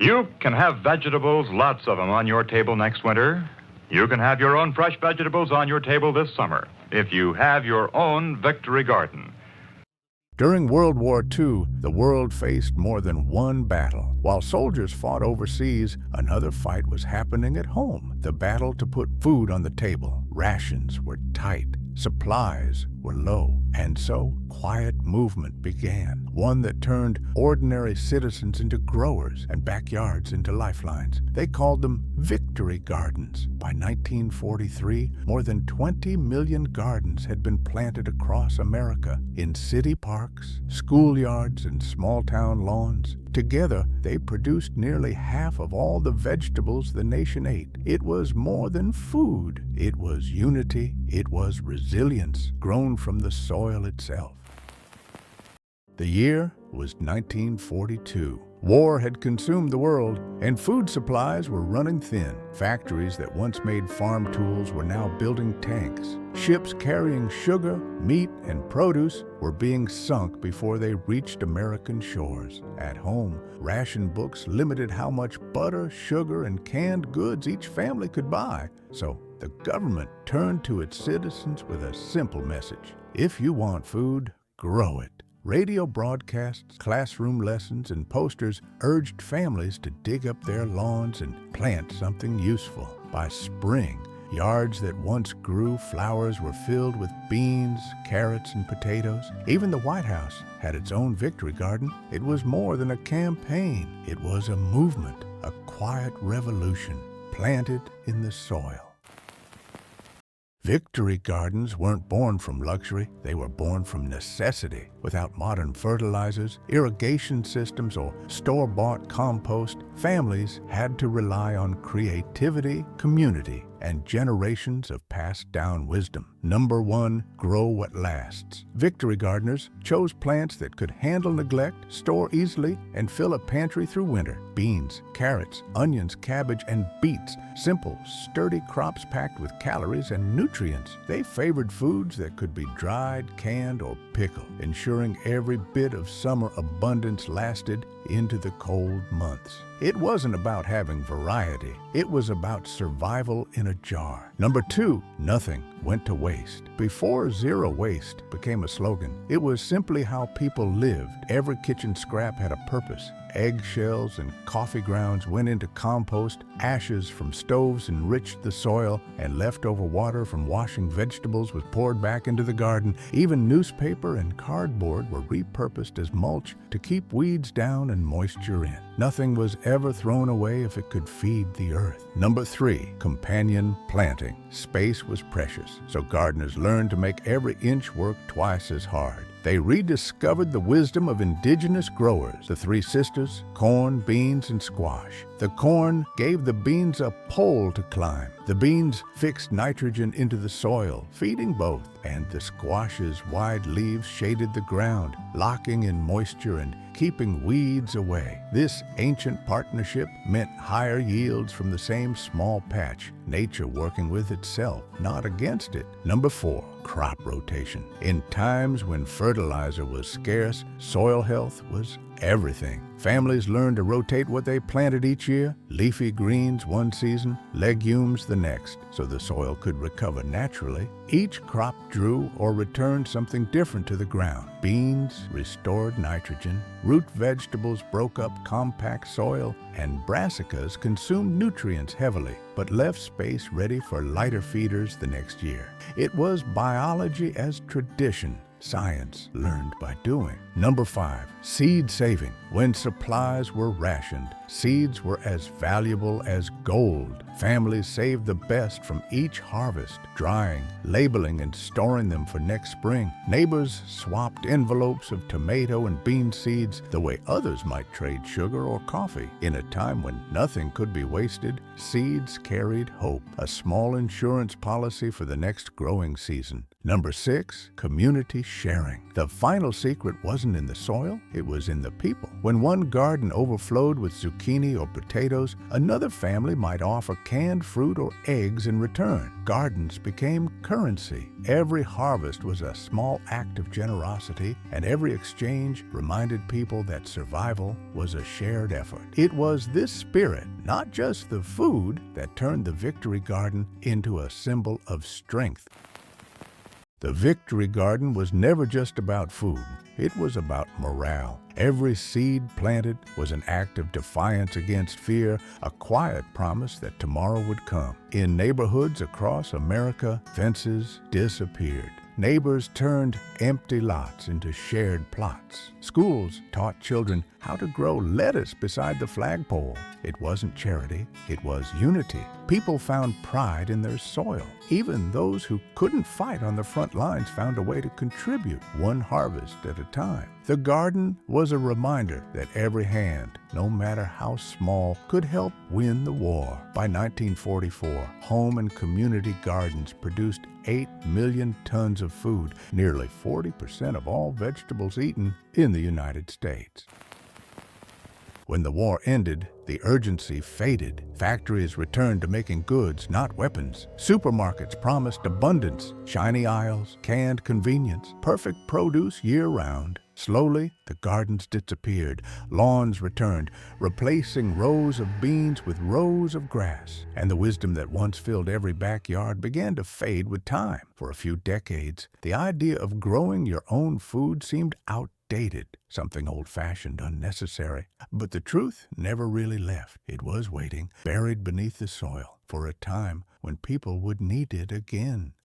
You can have vegetables, lots of them, on your table next winter. You can have your own fresh vegetables on your table this summer if you have your own Victory Garden. During World War II, the world faced more than one battle. While soldiers fought overseas, another fight was happening at home. The battle to put food on the table. Rations were tight. Supplies were low. And so, quiet movement began, one that turned ordinary citizens into growers and backyards into lifelines. They called them Victory Gardens. By 1943, more than 20 million gardens had been planted across America, in city parks, schoolyards, and small-town lawns. Together, they produced nearly half of all the vegetables the nation ate. It was more than food. It was unity. It was resilience, grown from the soil itself. The year was 1942. War had consumed the world, and food supplies were running thin. Factories that once made farm tools were now building tanks. Ships carrying sugar, meat, and produce were being sunk before they reached American shores. At home, ration books limited how much butter, sugar, and canned goods each family could buy. So the government turned to its citizens with a simple message: if you want food, grow it. Radio broadcasts, classroom lessons, and posters urged families to dig up their lawns and plant something useful. By spring, yards that once grew flowers were filled with beans, carrots, and potatoes. Even the White House had its own Victory Garden. It was more than a campaign. It was a movement, a quiet revolution planted in the soil. Victory Gardens weren't born from luxury, they were born from necessity. Without modern fertilizers, irrigation systems, or store-bought compost, families had to rely on creativity, community, and generations of passed-down wisdom. Number 1, grow what lasts. Victory gardeners chose plants that could handle neglect, store easily, and fill a pantry through winter. Beans, carrots, onions, cabbage, and beets. Simple, sturdy crops packed with calories and nutrients. They favored foods that could be dried, canned, or pickled, ensuring every bit of summer abundance lasted into the cold months. It wasn't about having variety. It was about survival in a jar. Number 2, nothing went to waste. Before zero waste became a slogan, it was simply how people lived. Every kitchen scrap had a purpose. Eggshells and coffee grounds went into compost, ashes from stoves enriched the soil, and leftover water from washing vegetables was poured back into the garden. Even newspaper and cardboard were repurposed as mulch to keep weeds down and moisture in. Nothing was ever thrown away if it could feed the earth. Number 3, companion planting. Space was precious, so gardeners learned to make every inch work twice as hard. They rediscovered the wisdom of indigenous growers, the 3 sisters, corn, beans, and squash. The corn gave the beans a pole to climb. The beans fixed nitrogen into the soil, feeding both, and the squash's wide leaves shaded the ground, locking in moisture and keeping weeds away. This ancient partnership meant higher yields from the same small patch, nature working with itself, not against it. Number 4, crop rotation. In times when fertilizer was scarce, soil health was everything. Families learned to rotate what they planted each year, leafy greens one season, legumes the next, so the soil could recover naturally. Each crop drew or returned something different to the ground. Beans restored nitrogen, root vegetables broke up compact soil, and brassicas consumed nutrients heavily, but left space ready for lighter feeders the next year. It was biology as tradition, science learned by doing. Number 5, seed saving. When supplies were rationed, seeds were as valuable as gold. Families saved the best from each harvest, drying, labeling, and storing them for next spring. Neighbors swapped envelopes of tomato and bean seeds the way others might trade sugar or coffee. In a time when nothing could be wasted, seeds carried hope, a small insurance policy for the next growing season. Number 6, community sharing. The final secret wasn't in the soil, it was in the people. When one garden overflowed with zucchini or potatoes, another family might offer canned fruit or eggs in return. Gardens became currency. Every harvest was a small act of generosity, and every exchange reminded people that survival was a shared effort. It was this spirit, not just the food, that turned the Victory Garden into a symbol of strength. The Victory Garden was never just about food. It was about morale. Every seed planted was an act of defiance against fear, a quiet promise that tomorrow would come. In neighborhoods across America, fences disappeared. Neighbors turned empty lots into shared plots. Schools taught children how to grow lettuce beside the flagpole. It wasn't charity, it was unity. People found pride in their soil. Even those who couldn't fight on the front lines found a way to contribute, one harvest at a time. The garden was a reminder that every hand, no matter how small, could help win the war. By 1944, home and community gardens produced 8 million tons of food, nearly 40% of all vegetables eaten in the United States. When the war ended, the urgency faded. Factories returned to making goods, not weapons. Supermarkets promised abundance, shiny aisles, canned convenience, perfect produce year-round. Slowly, the gardens disappeared. Lawns returned, replacing rows of beans with rows of grass. And the wisdom that once filled every backyard began to fade with time. For a few decades, the idea of growing your own food seemed outdated, something old-fashioned, unnecessary. But the truth never really left. It was waiting, buried beneath the soil, for a time when people would need it again.